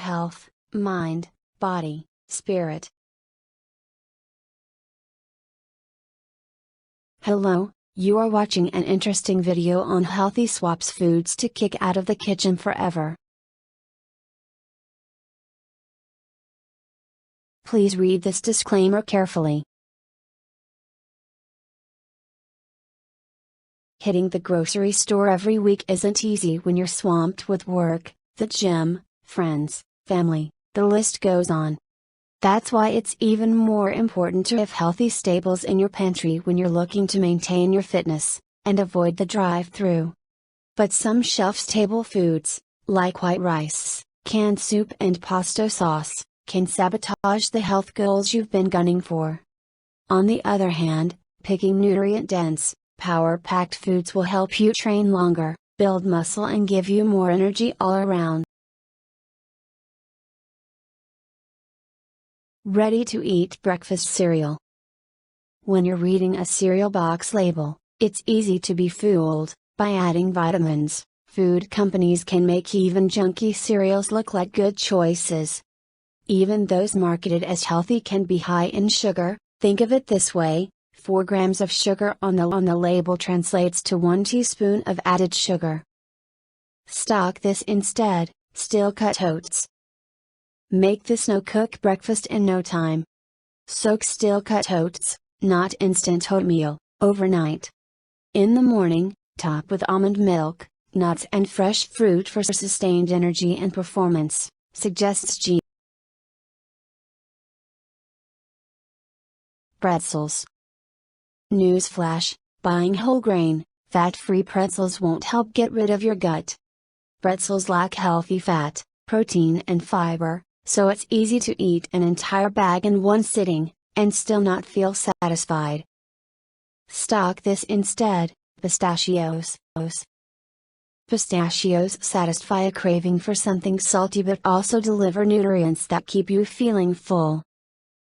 health, mind, body, spirit. Hello, you are watching an interesting video on healthy swaps foods to kick out of the kitchen forever. Please read this disclaimer carefully. Hitting the grocery store every week isn't easy when you're swamped with work, the gym, friends, family, the list goes on. That's why it's even more important to have healthy staples in your pantry when you're looking to maintain your fitness, and avoid the drive-through. But some shelf-stable foods, like white rice, canned soup and pasta sauce, can sabotage the health goals you've been gunning for. On the other hand, picking nutrient-dense, power-packed foods will help you train longer, build muscle and give you more energy all around. Ready-to-eat breakfast cereal. When you're reading a cereal box label, it's easy to be fooled. By adding vitamins, food companies can make even junky cereals look like good choices. Even those marketed as healthy can be high in sugar. Think of it this way: 4 grams of sugar on the label translates to 1 teaspoon of added sugar. Stock this instead: steel-cut oats. Make this no-cook breakfast in no time. Soak steel-cut oats, not instant oatmeal, overnight. In the morning, top with almond milk, nuts and fresh fruit for sustained energy and performance, suggests G. Pretzels. Newsflash: buying whole grain, fat-free pretzels won't help get rid of your gut. Pretzels lack healthy fat, protein and fiber, so it's easy to eat an entire bag in one sitting, and still not feel satisfied. Stock this instead: pistachios. Pistachios satisfy a craving for something salty but also deliver nutrients that keep you feeling full.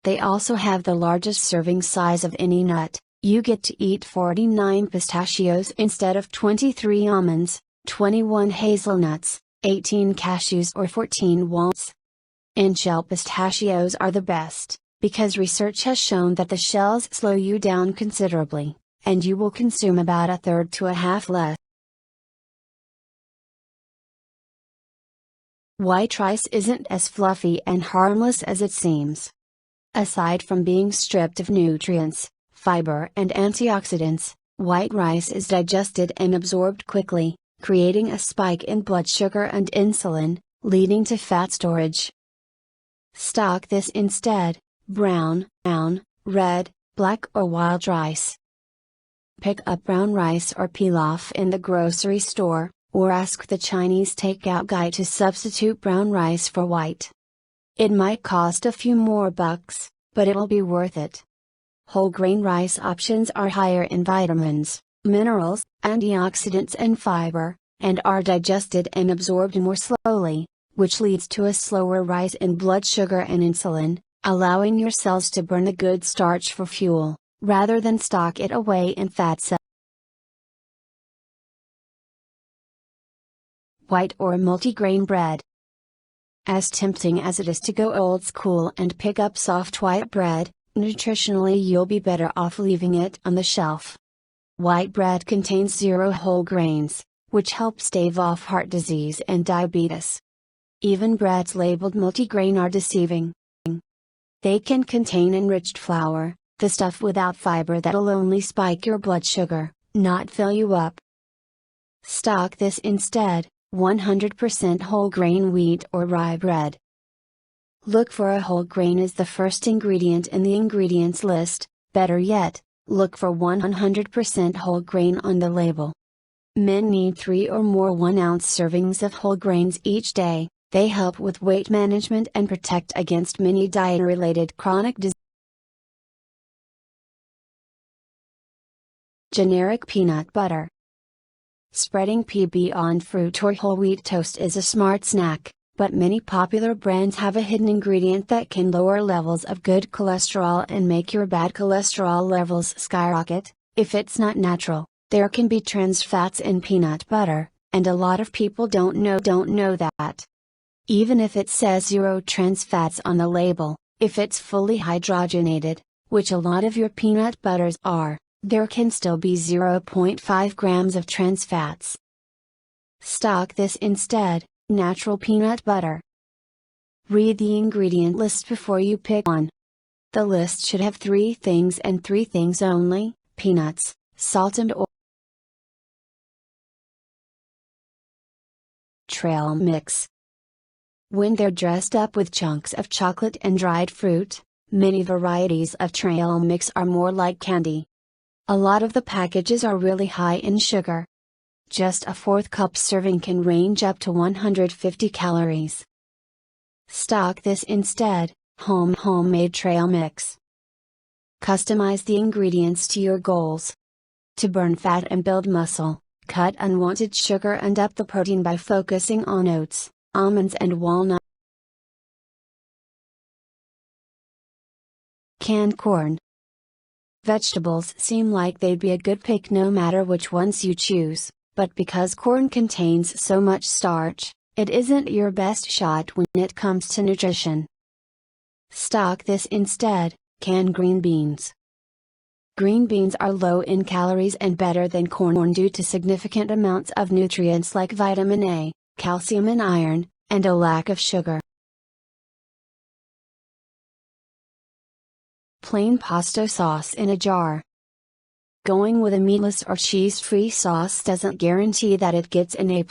They also have the largest serving size of any nut. You get to eat 49 pistachios instead of 23 almonds, 21 hazelnuts, 18 cashews or 14 walnuts. In-shell pistachios are the best, because research has shown that the shells slow you down considerably, and you will consume about 1/3 to 1/2 less. White rice isn't as fluffy and harmless as it seems. Aside from being stripped of nutrients, fiber and antioxidants, white rice is digested and absorbed quickly, creating a spike in blood sugar and insulin, leading to fat storage. Stock this instead: brown, red, black or wild rice. Pick up brown rice or pilaf in the grocery store, or ask the Chinese takeout guy to substitute brown rice for white. It might cost a few more bucks, but it'll be worth it. Whole grain rice options are higher in vitamins, minerals, antioxidants and fiber, and are digested and absorbed more slowly, which leads to a slower rise in blood sugar and insulin, allowing your cells to burn the good starch for fuel, rather than stock it away in fat cells. White or multigrain bread. As tempting as it is to go old school and pick up soft white bread, nutritionally you'll be better off leaving it on the shelf. White bread contains 0 whole grains, which help stave off heart disease and diabetes. Even breads labeled multigrain are deceiving. They can contain enriched flour, the stuff without fiber that'll only spike your blood sugar, not fill you up. Stock this instead: 100% whole grain wheat or rye bread. Look for a whole grain as the first ingredient in the ingredients list. Better yet, look for 100% whole grain on the label. Men need 3 or more 1-ounce servings of whole grains each day. They help with weight management and protect against many diet-related chronic diseases. Generic peanut butter. Spreading PB on fruit or whole wheat toast is a smart snack, but many popular brands have a hidden ingredient that can lower levels of good cholesterol and make your bad cholesterol levels skyrocket. If it's not natural, there can be trans fats in peanut butter, and a lot of people don't know that. Even if it says zero trans fats on the label, if it's fully hydrogenated, which a lot of your peanut butters are, there can still be 0.5 grams of trans fats. Stock this instead, natural peanut butter. Read the ingredient list before you pick one. The list should have 3 things and 3 things only: peanuts, salt and oil. Trail mix. When they're dressed up with chunks of chocolate and dried fruit, many varieties of trail mix are more like candy. A lot of the packages are really high in sugar. Just a 4th cup serving can range up to 150 calories. Stock this instead, homemade trail mix. Customize the ingredients to your goals. To burn fat and build muscle, cut unwanted sugar and up the protein by focusing on oats, almonds and walnuts. Canned corn. Vegetables seem like they'd be a good pick no matter which ones you choose, but because corn contains so much starch, it isn't your best shot when it comes to nutrition. Stock this instead, canned green beans. Green beans are low in calories and better than corn due to significant amounts of nutrients like vitamin A, calcium and iron, and a lack of sugar. Plain pesto sauce in a jar. Going with a meatless or cheese-free sauce doesn't guarantee that it gets an A+.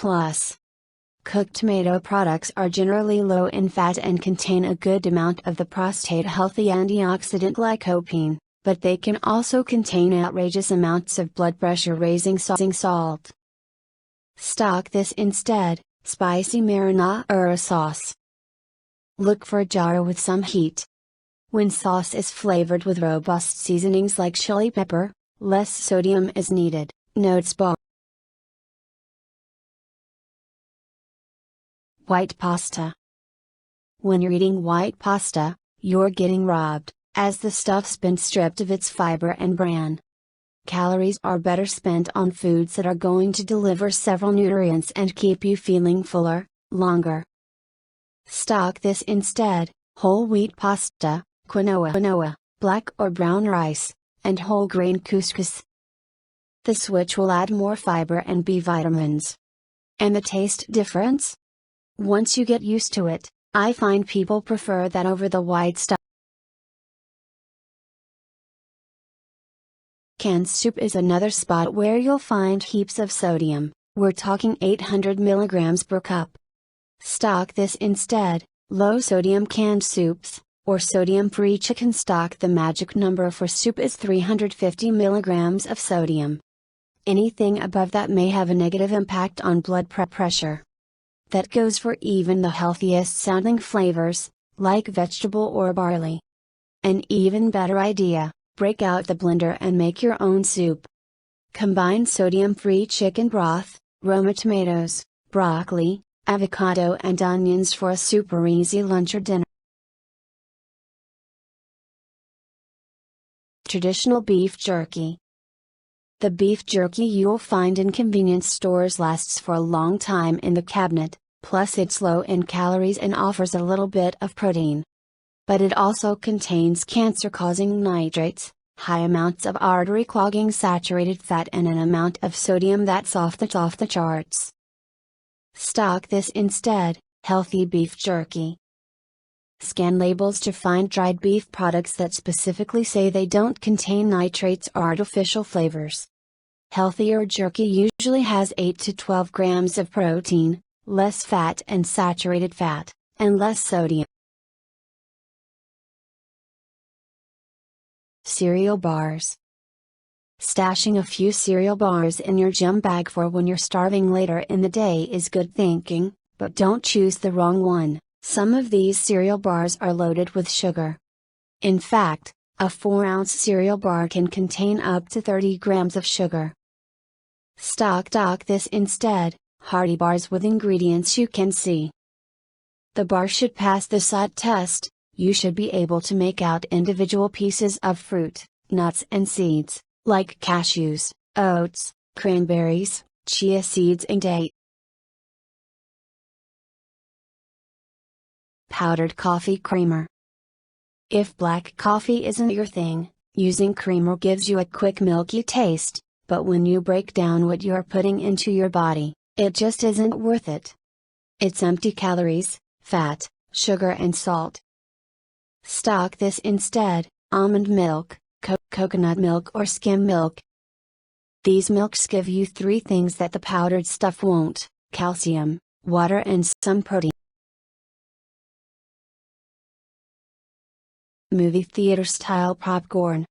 Cooked tomato products are generally low in fat and contain a good amount of the prostate-healthy antioxidant lycopene, but they can also contain outrageous amounts of blood pressure-raising salt. Stock this instead, spicy marinara sauce. Look for a jar with some heat. When sauce is flavored with robust seasonings like chili pepper, less sodium is needed, notes Bob. White pasta. When you're eating white pasta, you're getting robbed, as the stuff's been stripped of its fiber and bran. Calories are better spent on foods that are going to deliver several nutrients and keep you feeling fuller, longer. Stock this instead, whole wheat pasta, quinoa, black or brown rice, and whole grain couscous. The switch will add more fiber and B vitamins. And the taste difference? Once you get used to it, I find people prefer that over the white stuff. Canned soup is another spot where you'll find heaps of sodium. We're talking 800 milligrams per cup. Stock this instead, low sodium canned soups, or sodium-free chicken stock. The magic number for soup is 350 milligrams of sodium. Anything above that may have a negative impact on blood pressure. That goes for even the healthiest sounding flavors, like vegetable or barley. An even better idea, break out the blender and make your own soup. Combine sodium-free chicken broth, Roma tomatoes, broccoli, avocado and onions for a super easy lunch or dinner. Traditional beef jerky. The beef jerky you'll find in convenience stores lasts for a long time in the cabinet, plus it's low in calories and offers a little bit of protein. But it also contains cancer-causing nitrates, high amounts of artery-clogging saturated fat and an amount of sodium that's off the charts. Stock this instead, healthy beef jerky. Scan labels to find dried beef products that specifically say they don't contain nitrates or artificial flavors. Healthier jerky usually has 8 to 12 grams of protein, less fat and saturated fat, and less sodium. Cereal bars. Stashing a few cereal bars in your gym bag for when you're starving later in the day is good thinking, but don't choose the wrong one. Some of these cereal bars are loaded with sugar. In fact, a 4-ounce cereal bar can contain up to 30 grams of sugar. Stock this instead, Hearty bars with ingredients you can see. The bar should pass the SOT test. You should be able to make out individual pieces of fruit, nuts and seeds, like cashews, oats, cranberries, chia seeds and dates. Powdered coffee creamer. If black coffee isn't your thing, using creamer gives you a quick milky taste, but when you break down what you're putting into your body, it just isn't worth it. It's empty calories, fat, sugar and salt. Stock this instead: almond milk, coconut milk or skim milk. These milks give you three things that the powdered stuff won't: calcium, water and some protein. Movie theater style popcorn.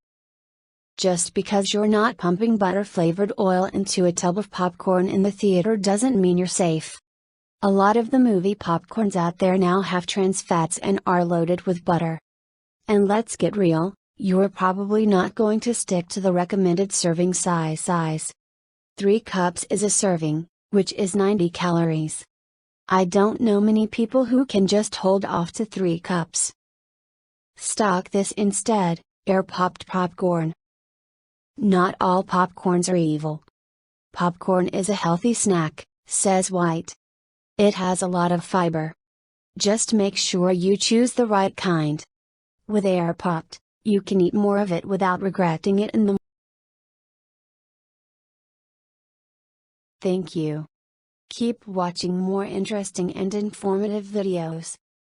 Just because you're not pumping butter-flavored oil into a tub of popcorn in the theater doesn't mean you're safe. A lot of the movie popcorns out there now have trans fats and are loaded with butter. And let's get real, you're probably not going to stick to the recommended serving size. 3 cups is a serving, which is 90 calories. I don't know many people who can just hold off to 3 cups. Stock this instead: air-popped popcorn. Not all popcorns are evil. Popcorn is a healthy snack, says White. It has a lot of fiber. Just make sure you choose the right kind. With air-popped, you can eat more of it without regretting it in the. Thank you. Keep watching more interesting and informative videos.